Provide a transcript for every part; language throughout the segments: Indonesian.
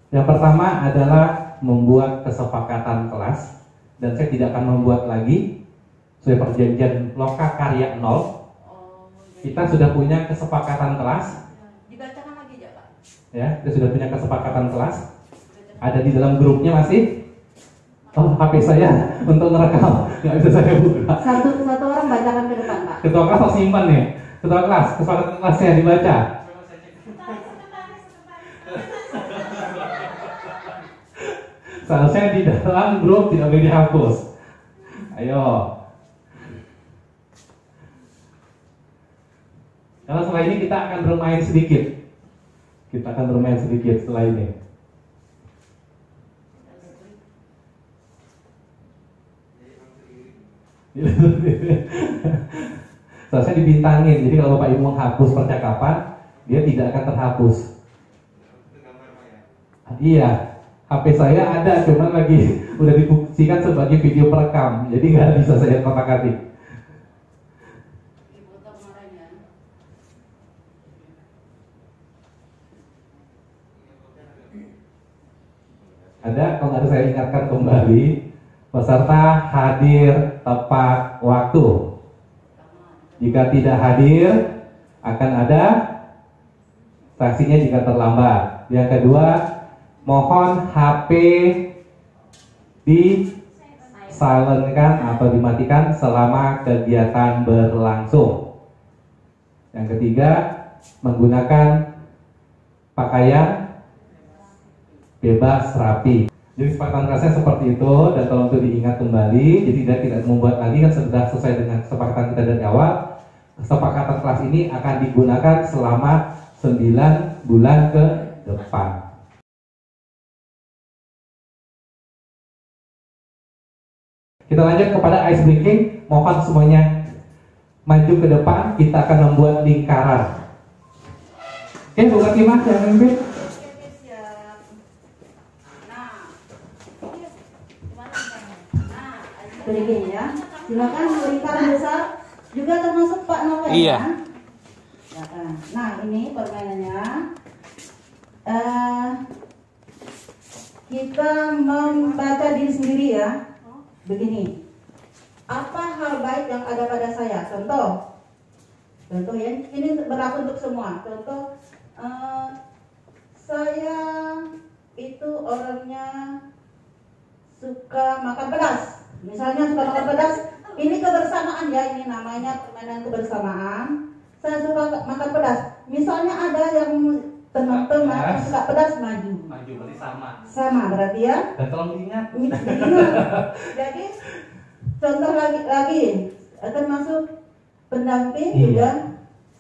Yang pertama adalah membuat kesepakatan kelas, dan saya tidak akan membuat lagi sesuai perjanjian loka karya 0. Kita sudah punya kesepakatan kelas. Dibacakan lagi ya Pak. Ya, kita sudah punya kesepakatan kelas. Ada di dalam grupnya masih. Oh, HP saya untuk ngerekam, nggak bisa saya buka. Satu orang bacakan ke depan Pak. Ketua kelas harus simpan nih. Ketua kelas, kesepakatan kelasnya dibaca. Seharusnya di dalam grup tidak boleh dihapus. Ayo. Karena setelah ini kita akan bermain sedikit. Kita akan bermain sedikit setelah ini. Seharusnya dibintangin. Jadi kalau Bapak Ibu menghapus percakapan, dia tidak akan terhapus. Iya, HP saya ada, cuman lagi udah difungsikan sebagai video perekam, jadi nggak bisa saya kotak-katik. Ada, kalau nggak ada saya ingatkan kembali, peserta hadir tepat waktu. Jika tidak hadir, akan ada sanksinya jika terlambat. Yang kedua, mohon HP di silentkan atau dimatikan selama kegiatan berlangsung. Yang ketiga, menggunakan pakaian bebas rapi. Jadi kesepakatan kelasnya seperti itu, dan tolong untuk diingat kembali. Jadi tidak membuat lagi, kan sudah sesuai dengan kesepakatan kita dari awal. Kesepakatan kelas ini akan digunakan selama 9 bulan ke depan. Kita lanjut kepada ice breaking. Mohon semuanya maju ke depan. Kita akan membuat lingkaran. Oke, Bu Fatimah yang memimpin. Begini ya, silakan lingkaran besar juga termasuk Pak Novel. Iya. Ya kan? Nah ini permainannya, kita membaca diri sendiri ya. Begini, apa hal baik yang ada pada saya? Contoh ya, ini berlaku untuk semua. Contoh, saya itu orangnya suka makan pedas. Misalnya suka makan pedas, ini kebersamaan ya, ini namanya permainan kebersamaan. Saya suka makan pedas. Misalnya ada yang teman-teman yang suka pedas, maju. Maju berarti sama. Sama berarti ya. Dan tolong diingat. Jadi contoh lagi termasuk pendamping iya. juga.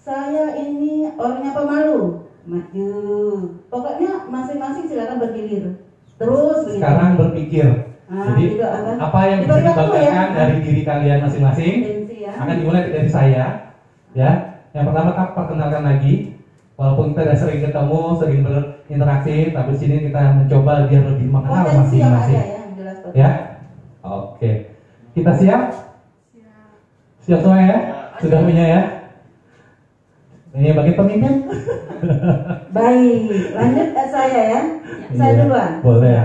Saya ini orangnya pemalu, maju. Pokoknya masing-masing silakan bergilir. Terus sekarang berpikir. Jadi apa yang bisa dibanggakan dari diri kalian masing-masing akan dimulai dari saya. Ya, yang pertama kita perkenalkan lagi. Walaupun kita sudah sering ketemu, sering berinteraksi, tapi di sini kita mencoba biar lebih mengenal masing-masing. Ya, oke. Kita siap? Siap semua ya? Sudah punya ya? Ini bagi pemimpin. Baik, lanjut saya ya. Saya duluan. Boleh.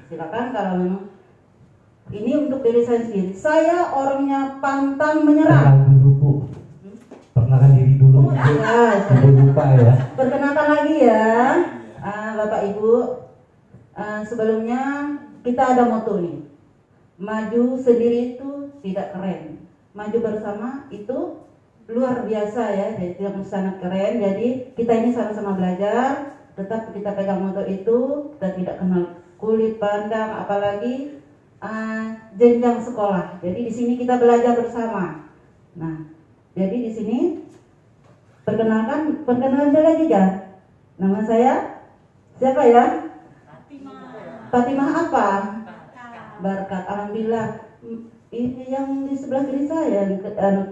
Silakan kalau memang. Ini untuk diri saya sendiri. Saya orangnya pantang menyerah. Perkenalkan dulu, Bu. Perkenalkan diri dulu. Lupa ya. Perkenalkan lagi ya, Bapak Ibu. Sebelumnya kita ada moto nih. Maju sendiri itu tidak keren. Maju bersama itu luar biasa ya. Jadi sangat keren. Jadi kita ini sama-sama belajar. Tetap kita pegang moto itu. Kita tidak kenal kulit pandang, apalagi jenjang sekolah. Jadi di sini kita belajar bersama. Nah, jadi di sini perkenalan lagi ya. Nama saya siapa ya? Fatimah apa? Barkat. Alhamdulillah. Ini yang di sebelah kiri saya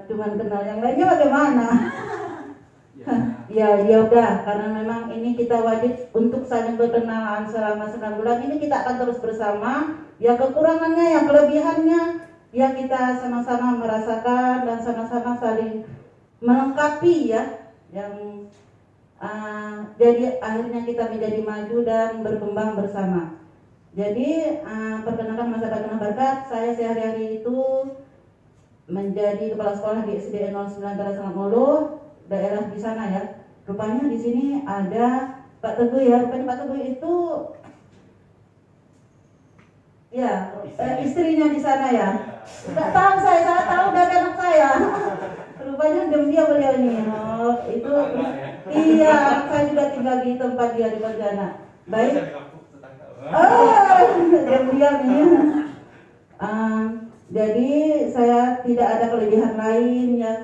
cuman kenal, yang lainnya bagaimana? Ya udah, karena memang ini kita wajib untuk saling berkenalan selama 9 bulan ini. Kita akan terus bersama. Ya kekurangannya, yang kelebihannya, ya kita sama-sama merasakan dan sama-sama saling melengkapi ya. Yang Jadi akhirnya kita menjadi maju dan berkembang bersama. Jadi perkenalkan Mas Abang Berkat, saya sehari-hari itu menjadi kepala sekolah di SD 09 Mulu, daerah di sana ya. Rupanya di sini ada Pak Teguh ya. Rupanya Pak Teguh itu ya istrinya di sana ya. Tidak tahu saya tahu dari anak saya. Rupanya dia beliau ini. Oh, itu iya, anak saya juga tinggal di tempat dia di Pontianak. Baik. Diam-diam ya. Jadi saya tidak ada kelebihan lain ya.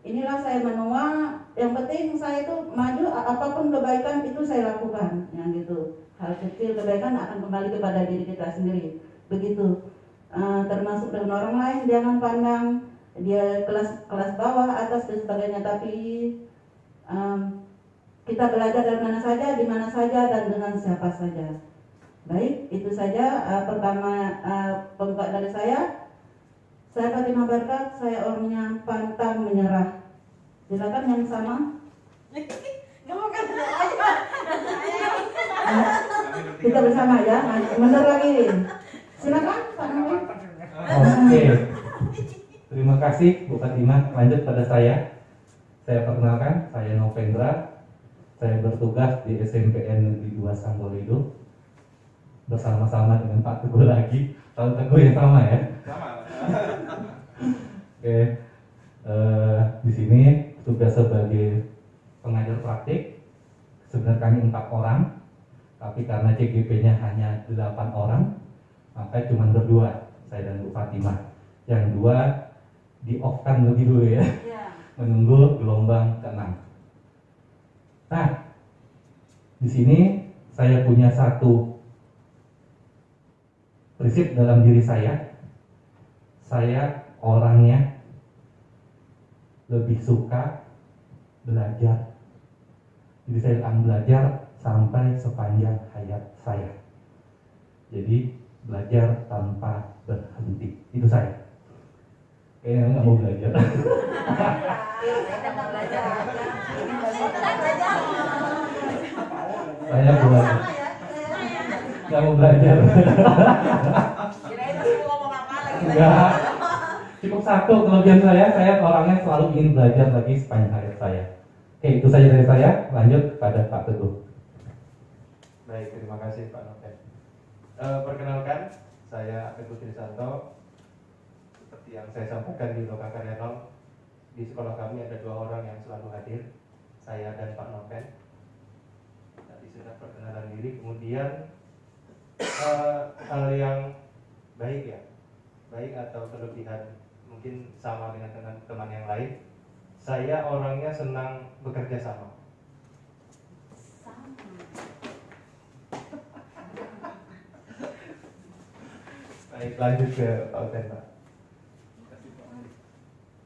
Inilah saya menua. Yang penting saya itu maju, apapun kebaikan itu saya lakukan, yang gitu. Hal kecil kebaikan akan kembali kepada diri kita sendiri. Begitu. Termasuk dengan orang lain, jangan pandang dia kelas bawah, atas dan sebagainya. Tapi kita belajar dari mana saja, di mana saja, dan dengan siapa saja. Baik, itu saja pertama pembukaan dari saya. Saya Fatimah Berkat, saya orangnya pantang menyerah. Silakan yang sama. Kita bersama ya, benar lagi. Silakan Pak Novi. Oke. Terima kasih Bu Fatimah. Lanjut pada saya. Saya perkenalkan, saya Novendra. Saya bertugas di SMPN Negeri 2 Samboledo bersama-sama dengan Pak Teguh lagi. Tahu Teguh yang sama ya? Sama. Oke. Di sini tugas sebagai pengajar praktik. Sebenarnya kami 4 orang, tapi karena CGP-nya hanya 8 orang, maka cuma berdua, saya dan Bu Fatimah. Yang 2 di-off-kan lebih dulu ya, menunggu gelombang ke-6. Nah, di sini saya punya satu prinsip dalam diri saya. Saya orangnya lebih suka belajar. Jadi saya akan belajar sampai sepanjang hayat saya. Jadi belajar tanpa berhenti. Itu saya. Kayaknya nggak mau belajar. Saya belajar. Nggak mau belajar. Enggak. Cukup satu kelebihan saya orangnya selalu ingin belajar lagi sepanjang hayat saya. Oke, itu saja dari saya. Lanjut pada Pak Teguh. Baik, terima kasih Pak Noven. Perkenalkan, saya Teguh Trisanto. Seperti yang saya sampaikan di Loka Karya 0, di sekolah kami ada 2 orang yang selalu hadir, saya dan Pak Noven. Tadi sudah perkenalan diri, kemudian hal yang baik ya, baik atau kelebihan mungkin sama dengan teman yang lain. Saya orangnya senang bekerja sama. Baik, lanjut ke Pak Uten, Pak.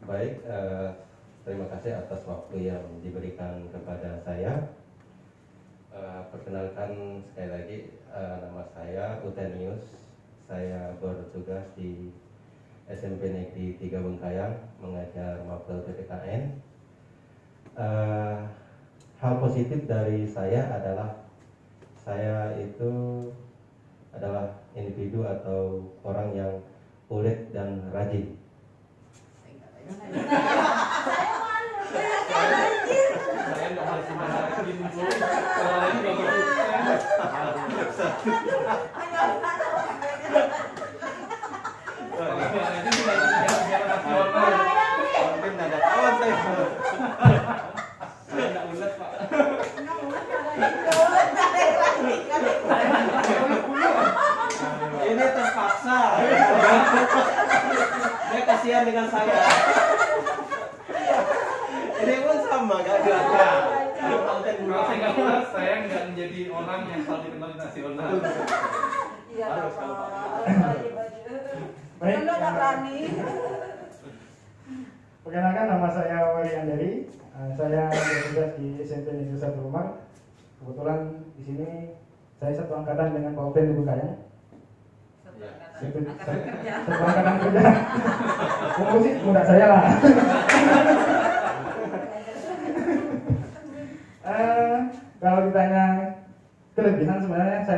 Baik, terima kasih atas waktu yang diberikan kepada saya. Perkenalkan sekali lagi, nama saya Utenius. Saya bertugas di SMP Negeri 3 Bengkayang, mengajar mapel PPKN. Hal positif dari saya adalah saya itu adalah individu atau orang yang kulit dan rajin. Ini terpaksa. Dia kasihan dengan saya. Ini pun sama, gak gagal. Kalau saya nggak puas, saya nggak menjadi orang yang selalu dikenal di nasional. Iya, Baik, perkenalkan nama saya Wali Andari. Saya bertugas di SMP Negeri 1 Rumah. Kebetulan di sini saya satu angkatan dengan Pak Upen di Bengkayang. Satu angkatan kerja. Umur sih muda saya lah.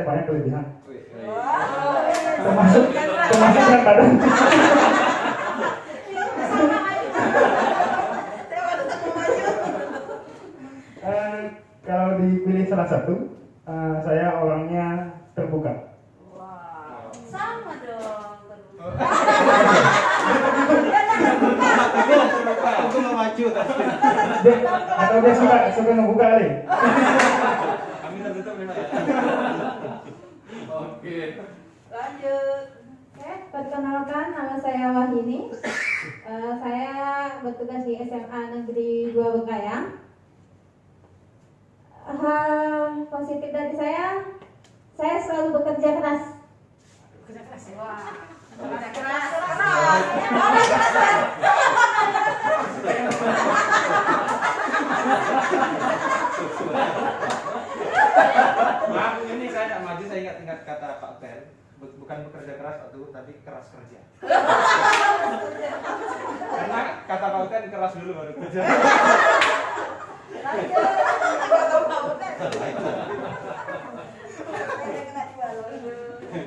banyak kelebihan. Termasuk berat badan. Kalau dipilih salah satu, saya orangnya terbuka. Sama dong. Aku mau maju tadi. Atau dia suka ngebuka kali. Kami tertutup nih, Pak. Oke. Lanjut. Oke, perkenalkan nama saya Wahini. Saya bertugas di SMA Negeri 2 Bengkayang. Hal positif dari saya selalu bekerja keras. Kerja keras ya. Wah. Kerja keras. Maaf, ini saya tidak maju, saya ingat kata Pak Ben. Bukan bekerja keras tapi keras kerja. Karena kata Pak Ben keras dulu baru kerja.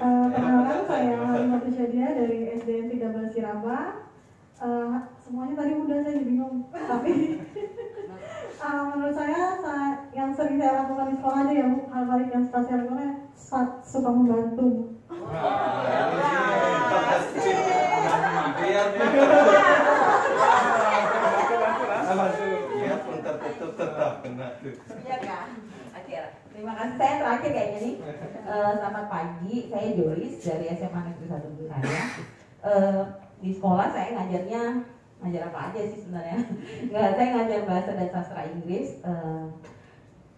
Perkenalkan saya Matu Syadia dari SDN 13 Siraba. Semuanya tadi udah saya jadi bingung. Tapi menurut saya yang sering saya lakukan di sekolah aja yang hal baik yang spasial suka membantu. Iya, pun tertutup tetap kena tuh. Iya kan? Terima kasih. Saya terakhir kayaknya nih. Selamat pagi, saya Joris dari SMA Negeri 1 Bengkayang. Di sekolah saya ngajar apa aja sih sebenarnya? Nggak, saya ngajar bahasa dan sastra Inggris.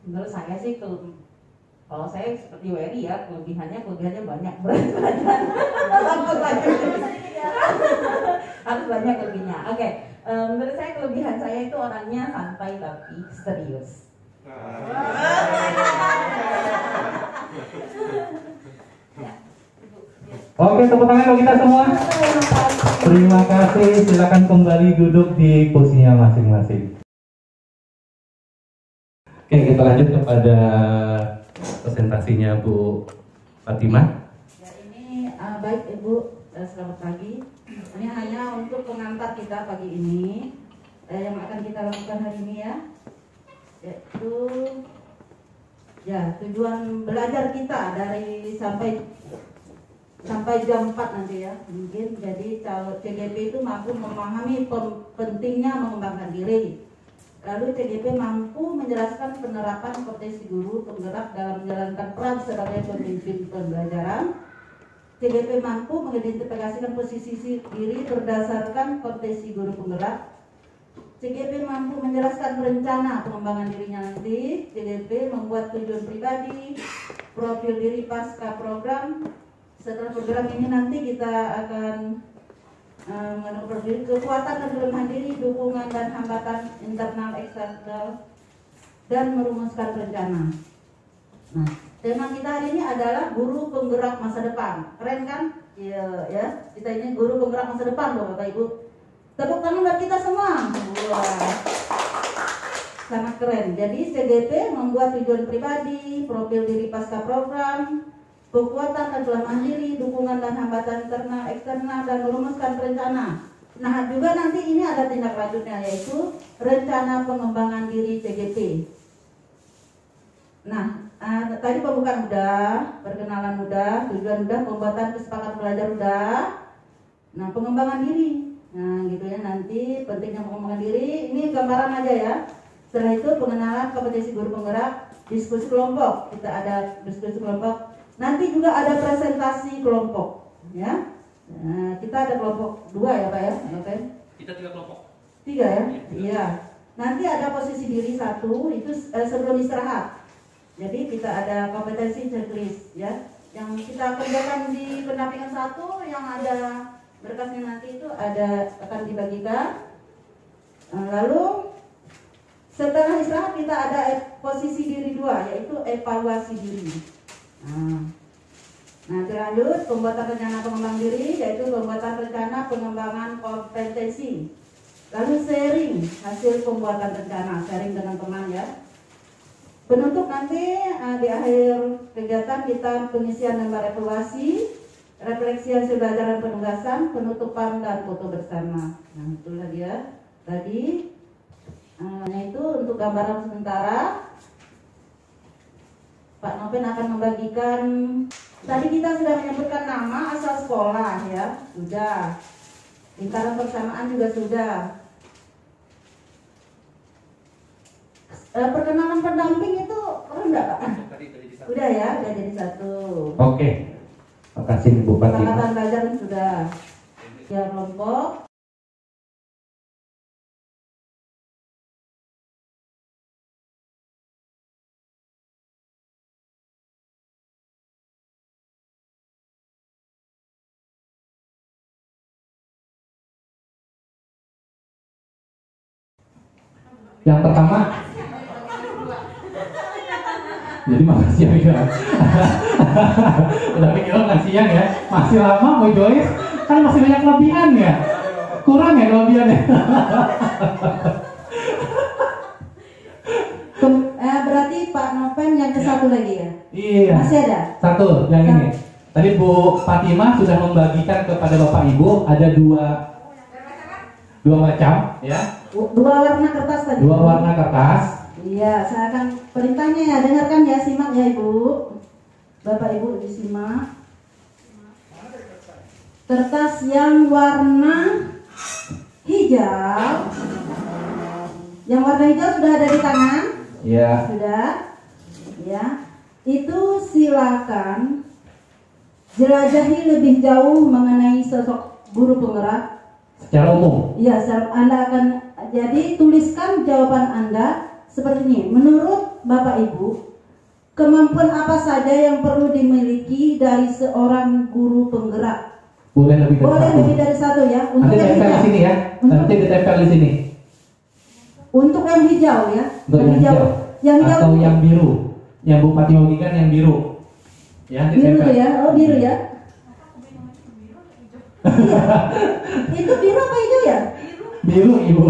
Menurut saya sih kalau saya seperti Wery ya, kelebihannya banyak, berat badan. Harus banyak lebihnya. Oke, menurut saya kelebihan saya itu orangnya santai tapi serius. Oke, tepuk tangan untuk kita semua. Terima kasih. Silakan kembali duduk di kursinya masing-masing. Oke, kita lanjut kepada presentasinya Bu Fatimah. Ya, ini baik Ibu, selamat pagi. Ini hanya untuk pengantar kita pagi ini yang akan kita lakukan hari ini ya, yaitu ya tujuan belajar kita dari sampai jam 4 nanti ya mungkin. Jadi kalau CGP itu mampu memahami pentingnya mengembangkan diri. Lalu CGP mampu menjelaskan penerapan kompetensi guru penggerak dalam menjalankan peran sebagai pemimpin pembelajaran. CGP mampu mengidentifikasikan posisi diri berdasarkan kompetensi guru penggerak. CGP mampu menjelaskan rencana pengembangan dirinya nanti. CGP membuat tujuan pribadi, profil diri pasca program. Setelah program ini nanti kita akan mengukur kekuatan dan kelemahan diri, dukungan dan hambatan internal eksternal, dan merumuskan rencana. Nah, tema kita hari ini adalah guru penggerak masa depan. Keren kan? Iya ya. Kita ini guru penggerak masa depan loh Bapak Ibu. Tepuk tangan buat kita semua. Wah. Sangat keren. Jadi CGP membuat tujuan pribadi, profil diri pasca program, kekuatan dan kelemahan diri, dukungan dan hambatan internal, eksternal, dan merumuskan rencana. Nah, juga nanti ini ada tindak lanjutnya, yaitu rencana pengembangan diri CGP. Nah, tadi pembukaan udah, perkenalan udah, tujuan udah, pembuatan kesepakatan belajar udah. Nah, pengembangan diri. Nah, gitu ya, nanti pentingnya pengembangan diri, ini gambaran aja ya. Setelah itu pengenalan kompetensi guru penggerak, diskusi kelompok. Kita ada diskusi kelompok. Nanti juga ada presentasi kelompok, ya. Nah, kita ada kelompok 2 ya Pak ya, oke? Kita 3 kelompok. 3 ya, iya. Nanti ada posisi diri 1 itu sebelum istirahat. Jadi kita ada kompetensi checklist, ya. Yang kita kerjakan di pendampingan 1 yang ada berkasnya nanti itu akan dibagikan. Lalu setelah istirahat kita ada posisi diri 2 yaitu evaluasi diri. Nah, lanjut pembuatan rencana pengembangan diri yaitu pembuatan rencana pengembangan kompetensi. Lalu sharing hasil pembuatan rencana, sharing dengan teman ya. Penutup nanti di akhir kegiatan kita pengisian lembar evaluasi, refleksi hasil belajar dan penugasan, penutupan dan foto bersama. Nah itulah dia tadi. Nah itu untuk gambaran sementara. Pak Noven akan membagikan. Tadi kita sudah menyebutkan nama asal sekolah ya, sudah. Lingkaran persamaan juga sudah. Perkenalan pendamping itu rendah Pak? Udah ya, udah jadi satu. Oke, makasih Bu Fatimah. Kesepakatan belajar sudah. Ya kelompok. Yang pertama, jadi makasih ya Mika. Udah pikir nggak siang ya, masih lama mau Joyce, kan masih banyak kelebihan ya, kurang ya kelebihannya. Berarti Pak Noven yang ke satu lagi ya? Iya. Masih ada? Satu, yang ini. Tadi Bu Fatimah sudah membagikan kepada Bapak Ibu ada dua macam ya. Dua warna kertas tadi. Dua warna kertas. Iya, saya akan perintahnya ya, dengarkan ya, simak ya Ibu. Bapak Ibu disimak. Kertas yang warna hijau. Yang warna hijau sudah ada di tangan? Iya. Sudah. Ya. Itu silakan jelajahi lebih jauh mengenai sosok guru penggerak. Secara umum. Iya, Anda akan jadi tuliskan jawaban Anda seperti ini. Menurut Bapak Ibu, kemampuan apa saja yang perlu dimiliki dari seorang guru penggerak? Boleh lebih dari Boleh satu. lebih dari satu ya. Nanti yang ditempel di hijau. sini ya. Nanti ditempel di sini. Untuk yang hijau ya. Untuk yang hijau. Yang hijau Atau yang biru. Yang Bu Fatimah bagikan yang biru. Ya, biru ditempel. ya. Oh, biru ya. Iya. Itu biru apa hijau ya? Biru Ibu.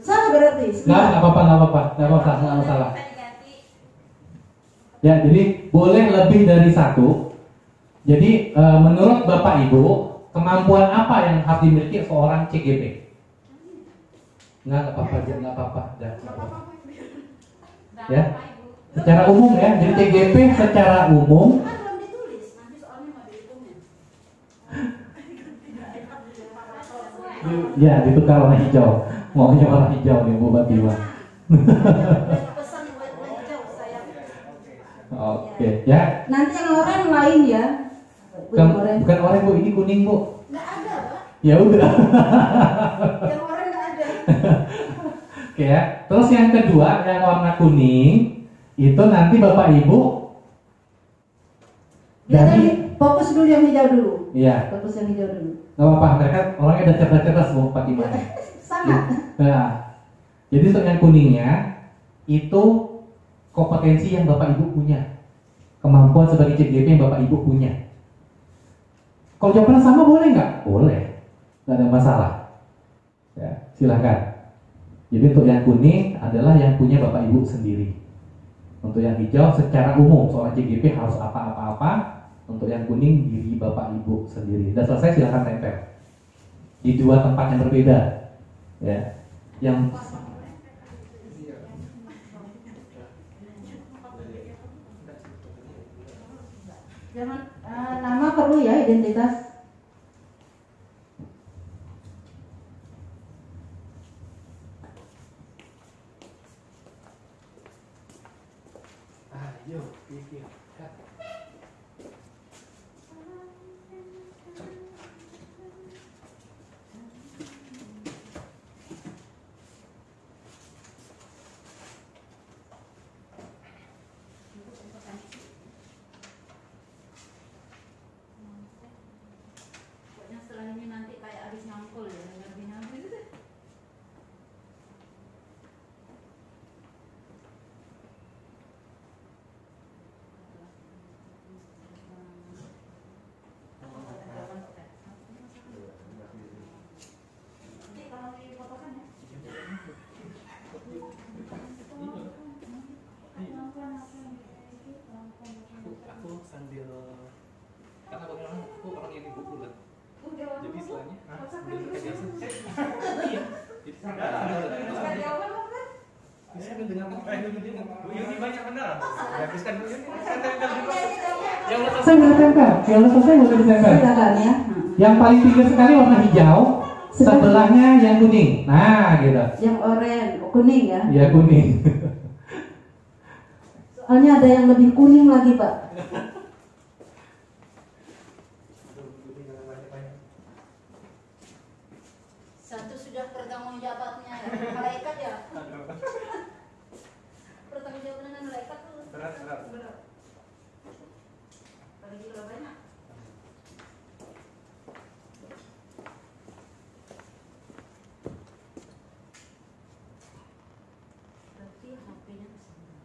Salah berarti. Nggak apa-apa, nggak masalah. Ya, jadi boleh lebih dari satu. Jadi menurut Bapak Ibu, kemampuan apa yang harus dimiliki seorang CGP? Nggak apa-apa. Ya, secara umum ya. Jadi CGP secara umum. Ya, ditukar warna hijau. Maunya warna hijau nih Bu Fatimah. Oke, ya. Nanti yang oranye lain ya. Bukan oranye Bu, ini kuning Bu. Nggak ada, Pak. Ya udah. Yang oranye nggak ada. Oke ya. Terus yang kedua yang warna kuning itu nanti Bapak Ibu Jadi fokus dulu yang hijau dulu. Iya. Fokus yang hijau dulu. Nggak apa-apa, mereka orangnya udah cerdas-cerdas Bu Fatimah. Sangat. Nah, jadi untuk yang kuningnya itu kompetensi yang Bapak Ibu punya, kemampuan sebagai CGP yang Bapak Ibu punya. Kalau jawabannya sama boleh nggak? Boleh, nggak ada masalah. Ya, silakan. Jadi untuk yang kuning adalah yang punya Bapak Ibu sendiri. Untuk yang hijau secara umum seorang CGP harus apa-apa-apa. Untuk yang kuning diri Bapak Ibu sendiri. Sudah selesai silakan tempel di dua tempat yang berbeda. Ya, yang Jangan nama perlu ya, identitas. Ayo, pikirkan. Pokoknya setelah ini nanti kayak habis nyangkul ya, nyangkul itu. itu dengan Bu Yuni banyak benar. Habiskan Bu Yuni. Saya tempel di bawah. Yang lo Saya nggak tempel, yang lo selesai nggak ditempel. Silakan ya. Yang paling pinggir sekali warna hijau, sebelahnya yang kuning. Nah, gitu. Yang oranye, kuning ya. Ya kuning. Soalnya ada yang lebih kuning lagi, Pak. Satu sudah pertanggungjawabannya ya, malaikat ya. Pertanggungjawaban dengan malaikat tuh Berat. Apalagi kalau banyak. Berarti HP-nya kesana.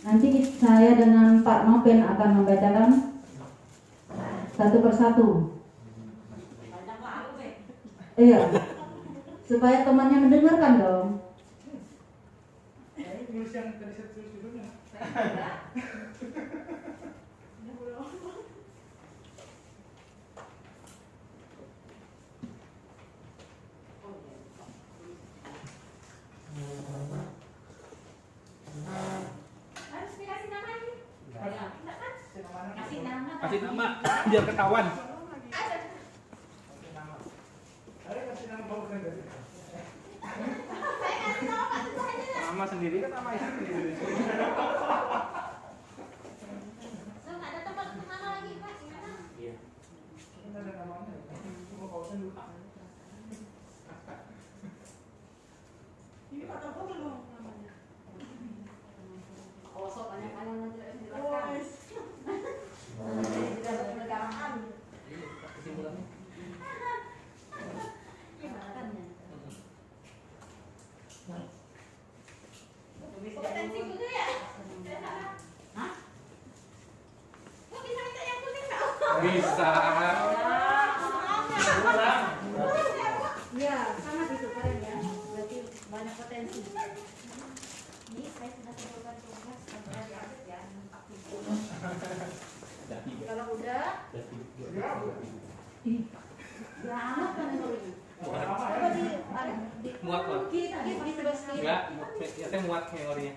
Nanti saya dengan Pak Nopen akan membacakan satu persatu. Iya, supaya temannya mendengarkan dong. Tulis yang tadi saya tulis judulnya. Harus dikasih nama ini. Kasih nama. kasih nama biar ketahuan. Saya kasih nama Pak Upen tadi. Nama sendiri kan nama itu sendiri. So, nggak ada tempat untuk nama lagi, Pak. Gimana? Iya. Ini ada namanya. Cuma Pak Upen dulu. Ini Pak Toko belum namanya. Oh, so banyak-banyak nanti harus Oh, dijelaskan. yes. Tidak berkenegaraan. Kesimpulannya. Gimana kan ya? Potensi kudu ya? Hah? Kok bisa minta yang kuning tau? Bisa. Kurang. Iya, sama gitu keren ya. Berarti banyak potensi. Ini saya sudah tentukan tugas segera diupdate ya. Kalau udah, ya amat kan memorinya. Coba di Muat, Pak. kita di sebelah sini. Enggak, ya saya muat memorinya.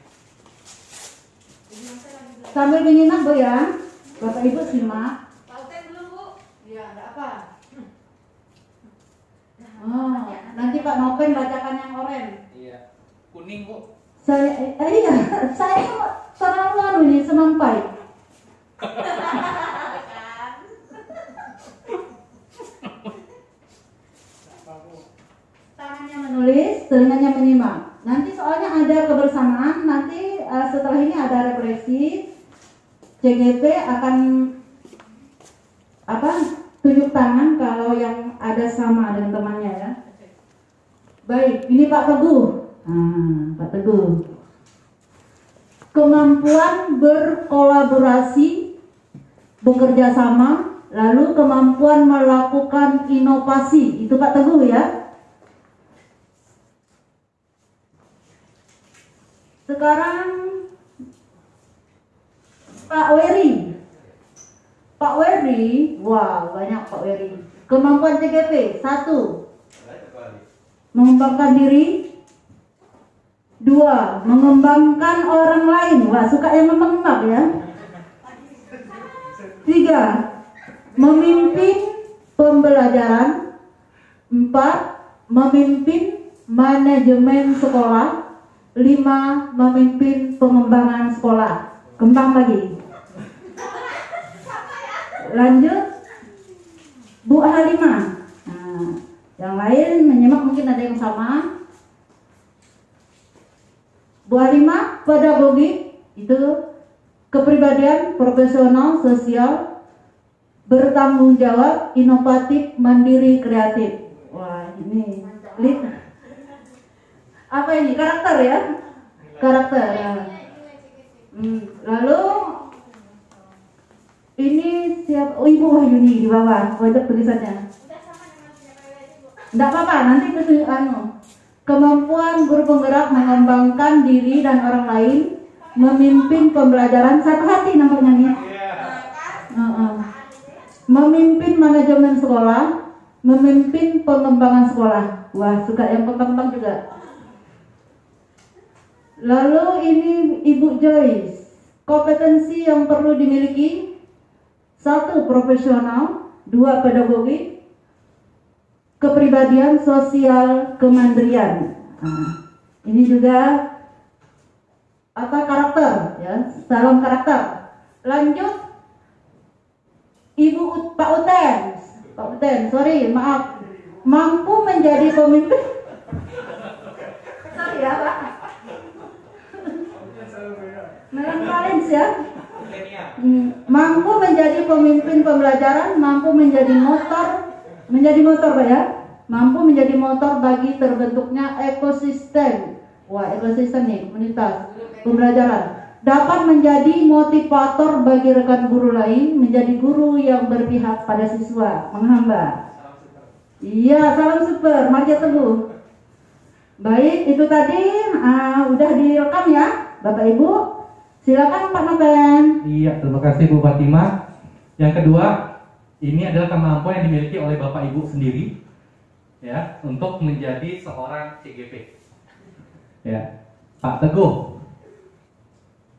Sambil menyimak Bu ya, Bapak Ibu simak. Pauten belum Bu? Ya, enggak apa. Oh, nanti Pak Nopen bacakan yang oranye. Iya. Kuning, Bu. Iya, saya terlalu anu ini semampai. Tangannya menulis, telinganya menyimak. Nanti soalnya ada kebersamaan, nanti setelah ini ada refleksi. CGP akan tunjuk tangan kalau yang ada sama dengan temannya ya. Baik, ini Pak Teguh. Pak Teguh. Kemampuan berkolaborasi, bekerja sama, lalu kemampuan melakukan inovasi. Itu Pak Teguh ya. Sekarang Pak Wery. Pak Wery, wah banyak Pak Wery. Kemampuan CGP, 1. Mengembangkan diri. 2. Mengembangkan orang lain. Wah, suka yang ngembang-ngembang ya. 3. Memimpin pembelajaran. 4. Memimpin manajemen sekolah. 5. Memimpin pengembangan sekolah. Kembang lagi. Lanjut Bu Halimah. Nah, yang lain menyimak mungkin ada yang sama. Bu Halimah, pedagogik itu kepribadian, profesional, sosial, bertanggung jawab, inovatif, mandiri, kreatif. Wah, ini apa ini? Karakter ya? Karakter. Ya. Lalu ini siap? Oh, Ibu Wahyuni di bawah, wajah tulisannya. Udah sama dengan siapa lagi Bu? Enggak apa-apa, nanti itu kemampuan guru penggerak mengembangkan diri dan orang lain, memimpin pembelajaran. Satu hati nampaknya nih. memimpin manajemen sekolah, memimpin pengembangan sekolah. Wah, suka yang kembang-kembang juga. Lalu ini Ibu Joyce, kompetensi yang perlu dimiliki: 1. Profesional, 2. Pedagogik, kepribadian, sosial, kemandirian. Nah, ini juga karakter, ya, dalam karakter. Lanjut, Pak Uten, sorry, maaf, mampu menjadi pemimpin. Sorry ya Pak. Melankolins ya. Mampu menjadi pemimpin pembelajaran, mampu menjadi motor Pak ya. Mampu menjadi motor bagi terbentuknya ekosistem. Wah, ekosistem nih, komunitas pembelajaran. Dapat menjadi motivator bagi rekan guru lain, menjadi guru yang berpihak pada siswa, menghamba. Iya, salam super, Marja Teguh. Baik, itu tadi udah direkam ya, Bapak Ibu. Silakan Pak Noven. Iya, terima kasih Bu Fatimah. Yang kedua, ini adalah kemampuan yang dimiliki oleh Bapak Ibu sendiri, ya, untuk menjadi seorang CGP. Ya, Pak Teguh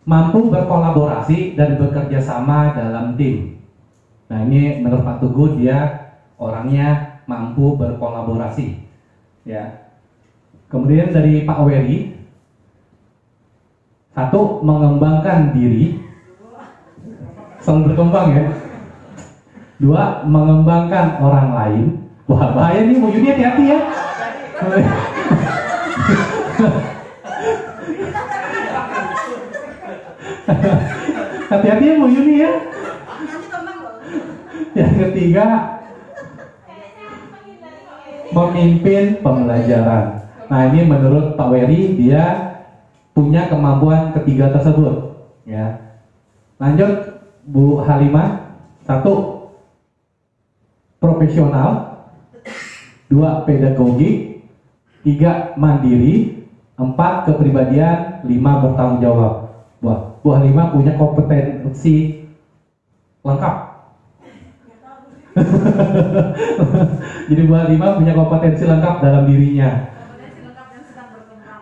mampu berkolaborasi dan bekerja sama dalam tim. Nah, ini menurut Pak Teguh dia orangnya mampu berkolaborasi. Ya. Kemudian dari Pak Wery, 1. Mengembangkan diri, selalu berkembang ya. 2. Mengembangkan orang lain. Wah, bahaya nih, Bu Yuni, hati-hati ya. Hati-hati ya Bu Yuni ya. Yang ketiga, memimpin pembelajaran. Nah, ini menurut Pak Wery dia punya kemampuan ketiga tersebut, ya. Lanjut Bu Halimah. 1. Profesional, 2. Pedagogik, 3. Mandiri, 4. Kepribadian, 5. Bertanggung jawab. Wah, Bu Halimah punya kompetensi lengkap. Jadi Bu Halimah punya kompetensi lengkap dalam dirinya. Kompetensi lengkap yang sedang berkembang.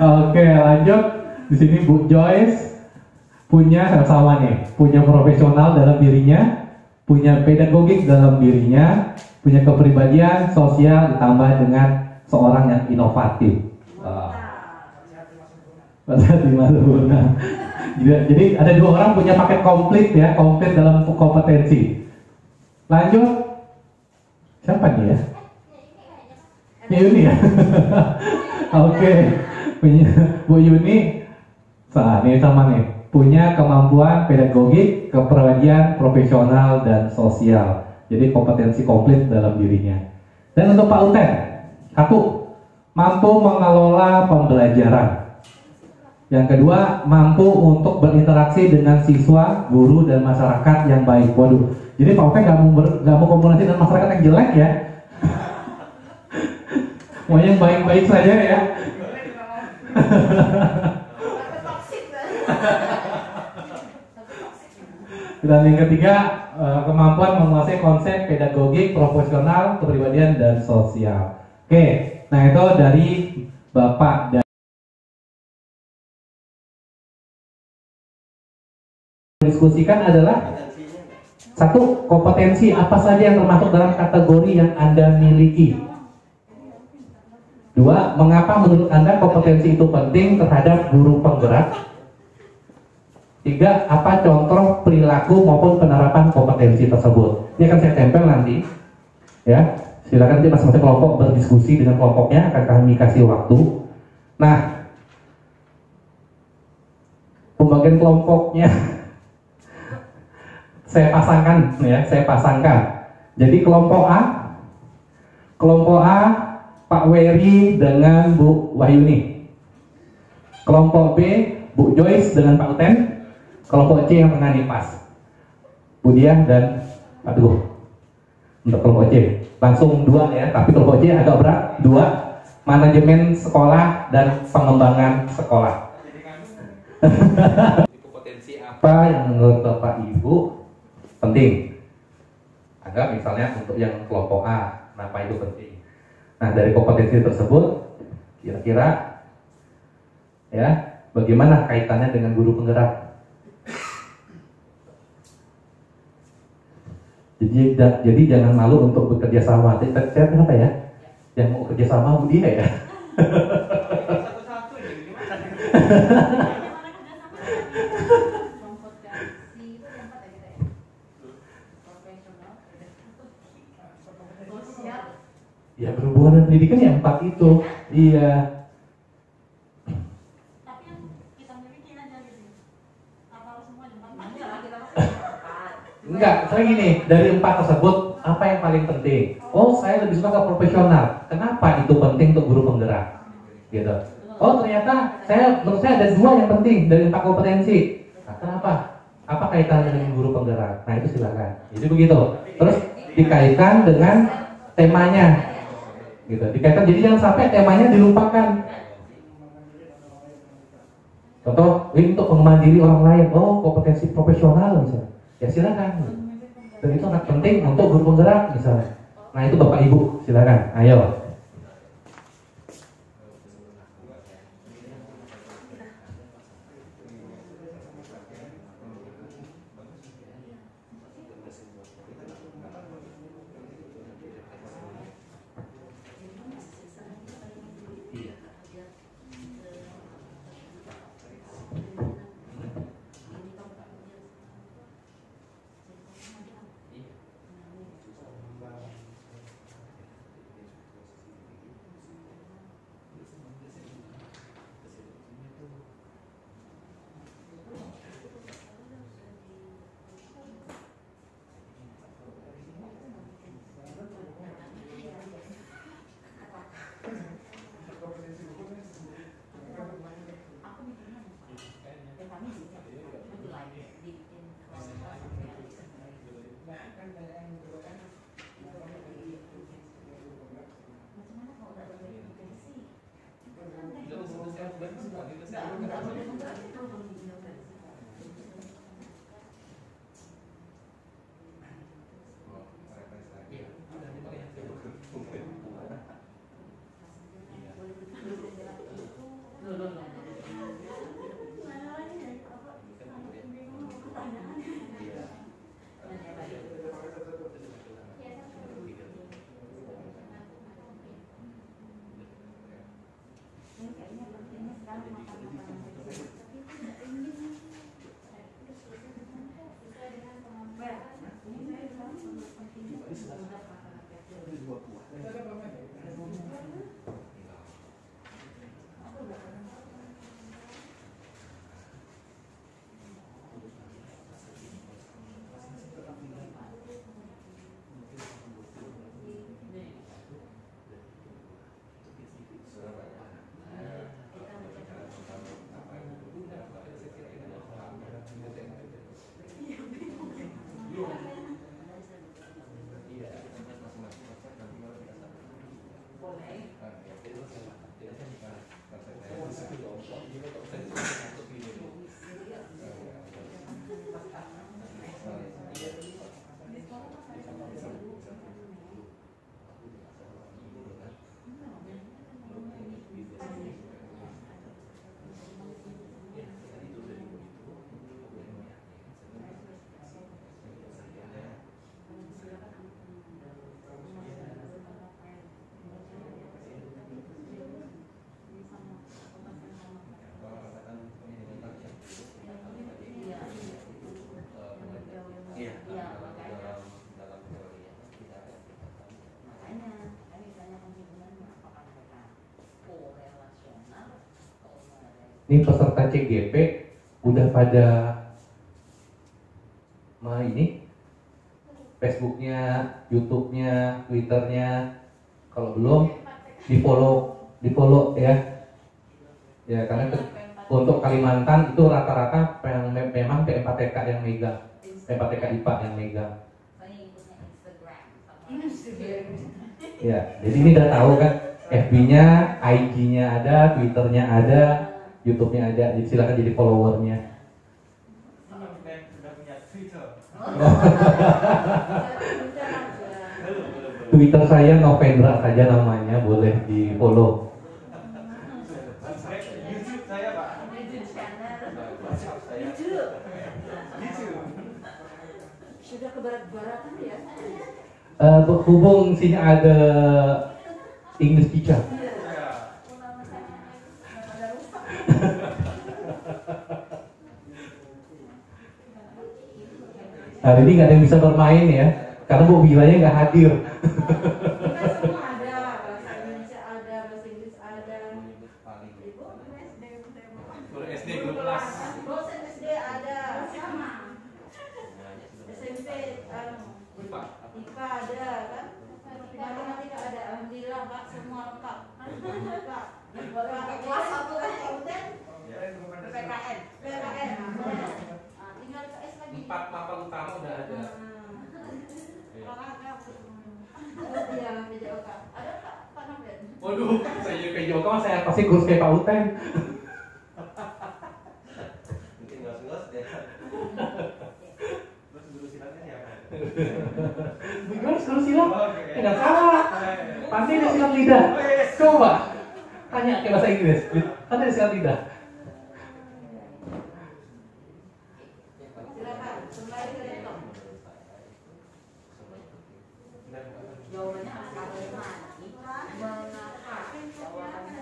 Oke, lanjut. Di sini Bu Joyce punya sama nih, punya profesional dalam dirinya, punya pedagogik dalam dirinya, punya kepribadian sosial ditambah dengan seorang yang inovatif. Jadi ada 2 orang punya paket komplit ya, komplit dalam kompetensi. Lanjut, siapa nih ya? Yuni ya. Oke, punya Bu Yuni. Ini sama nih, punya kemampuan pedagogik, kepribadian, profesional dan sosial. Jadi kompetensi komplit dalam dirinya. Dan untuk Pak Uten, 1. Mampu mengelola pembelajaran. Yang kedua, mampu untuk berinteraksi dengan siswa, guru, dan masyarakat yang baik. Waduh, jadi Pak Uten nggak mau komunikasi dengan masyarakat yang jelek ya. Mau yang baik-baik saja ya. Dan yang ketiga, kemampuan menguasai konsep pedagogik, profesional, kepribadian, dan sosial. Oke, nah itu dari Bapak. Diskusikan adalah 1. Kompetensi apa saja yang termasuk dalam kategori yang Anda miliki. 2. Mengapa menurut Anda kompetensi itu penting terhadap guru penggerak. 3. Apa contoh perilaku maupun penerapan kompetensi tersebut. Ini akan saya tempel nanti. Ya, silakan nanti masing-masing kelompok berdiskusi dengan kelompoknya, akan kami kasih waktu. Nah, pembagian kelompoknya saya pasangkan. Jadi kelompok A Pak Wery dengan Bu Wahyuni. Kelompok B Bu Joyce dengan Pak Uten. Kelompok C yang tengah nih pas, Bu Diah dan Pak Teguh. Untuk kelompok C langsung 2 ya, tapi kelompok C agak berat. 2. Manajemen sekolah dan pengembangan sekolah. Kompetensi apa yang menurut Bapak Ibu penting. Anggap misalnya untuk yang kelompok A, kenapa itu penting. Nah, dari kompetensi tersebut, kira-kira ya, bagaimana kaitannya dengan guru penggerak? Jadi jangan malu untuk bekerja sama. Saya kenapa ya? Yang mau kerja sama Bu Dia ya? Satu-satu ini gimana? Ya berhubungan dengan pendidikan ya 4 itu. Iya. Tapi yang kita milikin aja gitu. Apa semua jembatan? Enggak, saya gini, dari 4 tersebut apa yang paling penting? Oh, saya lebih suka ke profesional. Kenapa itu penting untuk guru penggerak? Gitu. Oh, ternyata menurut saya ada 2 yang penting dari 4 kompetensi. Nah, kenapa? Apa kaitannya dengan guru penggerak? Nah, itu silakan. Jadi begitu. Terus dikaitkan dengan temanya. Gitu. Dikaitkan, jadi jangan sampai temanya dilupakan. Contoh, ini untuk pengembangan diri orang lain. Oh, kompetensi profesional misalnya. Ya silakan. Dan itu sangat penting untuk guru penggerak misalnya. Nah, itu Bapak Ibu, silakan. Ayo. Ini peserta CGP udah pada ini Facebooknya, YouTube-nya, Twitter-nya. Kalau belum di follow ya. Ya karena untuk Kalimantan itu rata-rata memang P4TK yang megang, P4TK IPA yang megang. Ya, jadi ini udah tahu kan, FB-nya, IG-nya ada, Twitter-nya ada, YouTube-nya ada, jadi silakan jadi followernya. Sudah punya Twitter. Twitter saya Novendra saja namanya, boleh di follow. YouTube saya Pak. Sudah ke barat-baratan ya? Berhubung sini ada English teacher. Hari ini nggak ada yang bisa bermain ya, karena Bu Bilanya nggak hadir. Kita semua ada, bahasa Indonesia ada, bahasa Inggris ada. Ibu, Guru SD, guru kelas. dosen SD ada, sama. SMP, IPA ada kan? Matematika ada, alhamdulillah Pak, semua lengkap. Lengkap. Kelas 1 kan konten? PPKN. Tinggal KS lagi. 4 mapel utama udah ada. Iya, PJOK. Ada Pak Nobel? Waduh, saya Kayak Joko saya pasti kurus kayak Pak Uten. Mungkin ngos-ngos deh. Terus guru silatnya ya Pak? Terus silat, nggak salah. Pasti ada silat lidah. Coba tanya ke bahasa Inggris. Kan ada silat lidah. Silakan, kembali ke laptop. Jawabannya harus karena mengapa jawabannya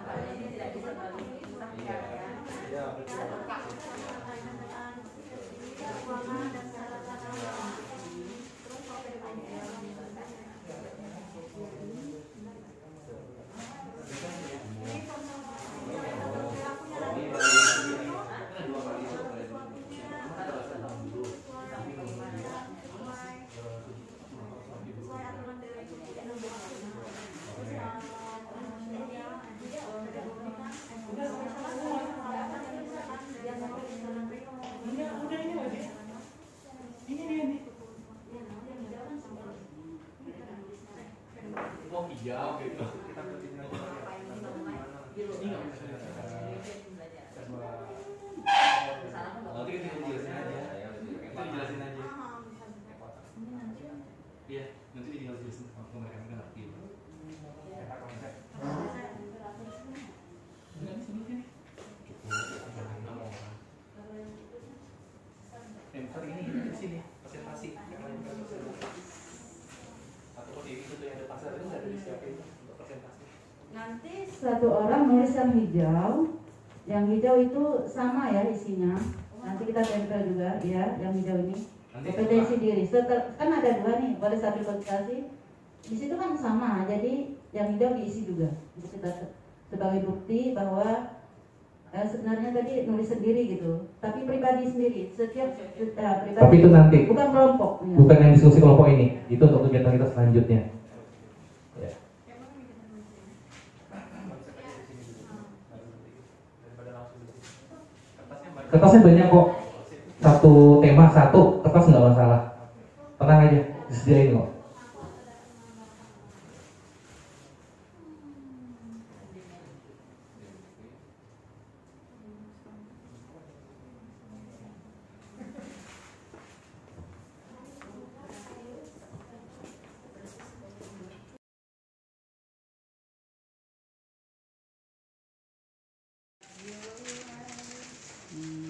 karena ini tidak bisa balik ya. oh hijau gitu. Kita berbincang aja. Nanti kita dijelasin aja. Kita dijelasin aja. Iya, nanti dijelasin ke mereka ngerti. Kita konsep. Enggak di sini. Ntar ini di sini presentasi. Atau di itu tuh yang ada pasar itu nggak ada disiapin untuk presentasi. Nanti satu orang nulis yang hijau itu sama ya isinya. Nanti kita tempel juga ya yang hijau ini. Kompetensi diri. Kan ada dua nih, boleh satu kualifikasi. Di situ kan sama, jadi yang hijau diisi juga. Untuk kita sebagai bukti bahwa sebenarnya tadi nulis sendiri gitu, tapi pribadi sendiri. Setiap pribadi. Tapi itu nanti. Bukan kelompok. Ya. Bukan yang diskusi kelompok ini. Itu untuk kegiatan kita selanjutnya. Ya. Kertasnya banyak kok. Satu tema satu kertas nggak masalah. Tenang aja, disediain kok.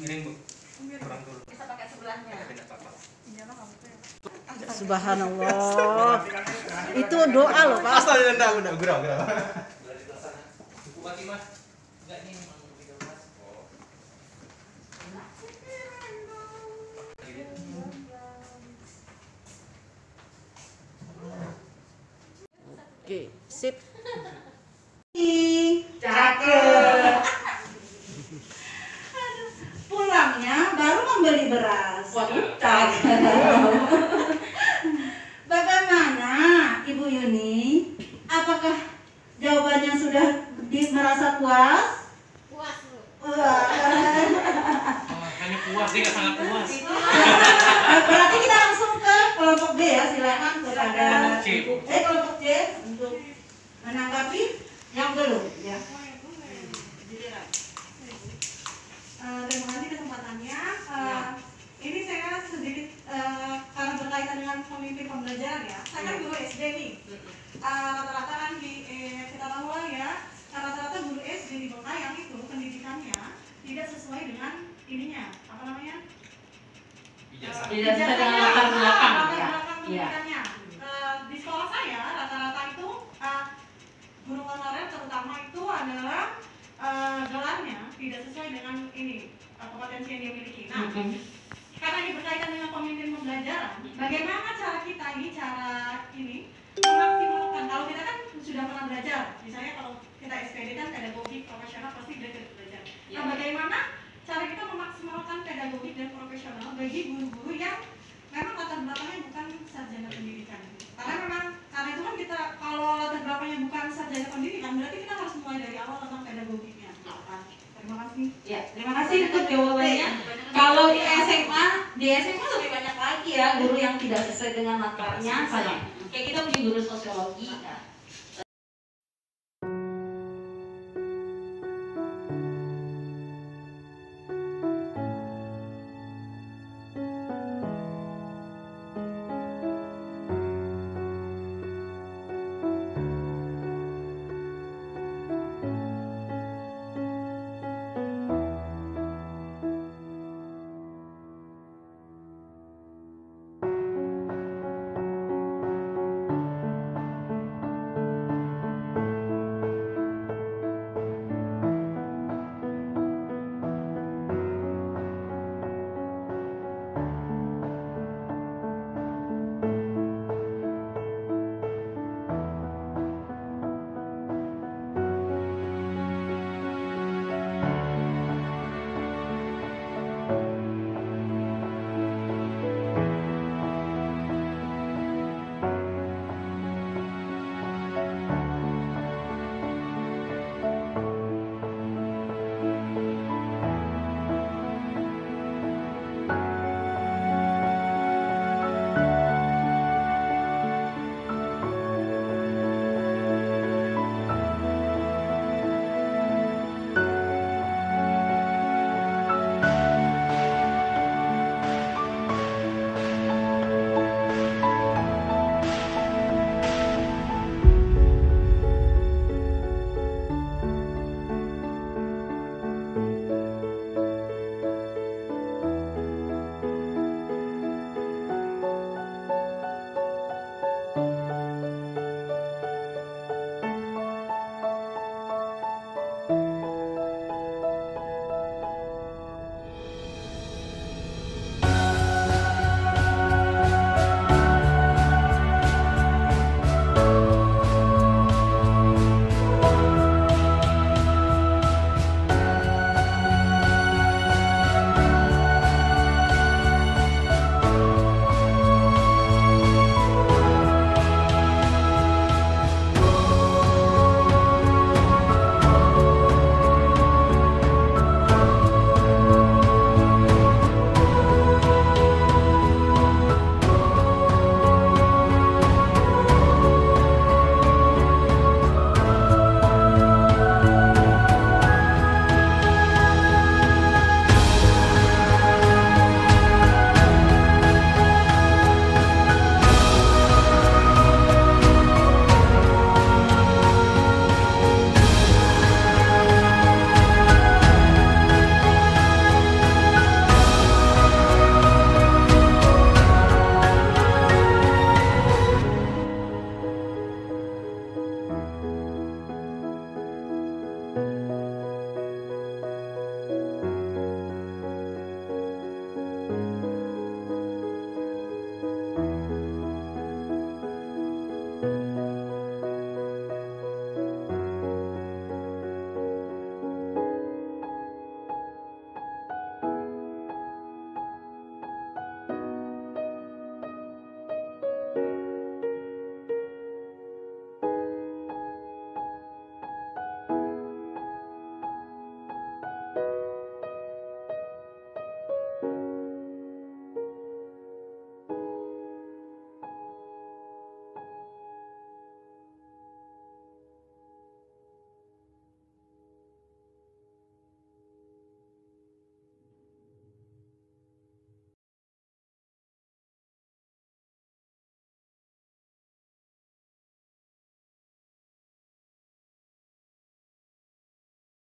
Miring Bu. Kurang dulu. Bisa pakai sebelahnya. Tidak apa-apa. Subhanallah. Itu doa loh Pak. Astaga, udah gurau. Buku Fatimah. Enggak ini memang 13. Oh. Oke, sip. Cakep. Pulangnya baru membeli beras. Cakep. Bagaimana Ibu Yuni? Apakah jawabannya sudah merasa puas? Puas Bu. Wah. Hanya puas, dia nggak sangat puas. Berarti kita langsung ke kelompok B ya, silakan kepada Kelompok C. kelompok C untuk menanggapi Yang belum, ya. Terima kasih kesempatannya. Ini saya sedikit karena berkaitan dengan pemimpin pembelajaran ya. Saya kan guru SD nih. Rata-rata kan di kita tahu lah ya. Rata-rata guru SD di Bengkayang itu pendidikannya tidak sesuai dengan ininya. Apa namanya? Tidak sesuai dengan latar belakang. Pendidikannya. Di sekolah saya rata-rata itu guru honorer terutama itu adalah gelarnya tidak sesuai dengan ini kompetensi yang dia miliki. Nah, karena ini berkaitan dengan pemimpin pembelajaran, bagaimana cara kita ini memaksimalkan? Kalau kita kan sudah pernah belajar, misalnya kalau kita SPD kan pedagogi profesional pasti belajar. Nah, bagaimana cara kita memaksimalkan pedagogi dan profesional bagi guru-guru yang memang latar belakangnya bukan sarjana pendidikan? Karena itu kan kita kalau latar belakangnya bukan sarjana pendidikan, berarti kita harus mulai dari awal tentang pedagoginya. Terima kasih. Ya, terima kasih untuk jawabannya. Kalau di SMA lebih banyak lagi ya guru yang tidak sesuai dengan latarnya. Kayak kita punya guru sosiologi,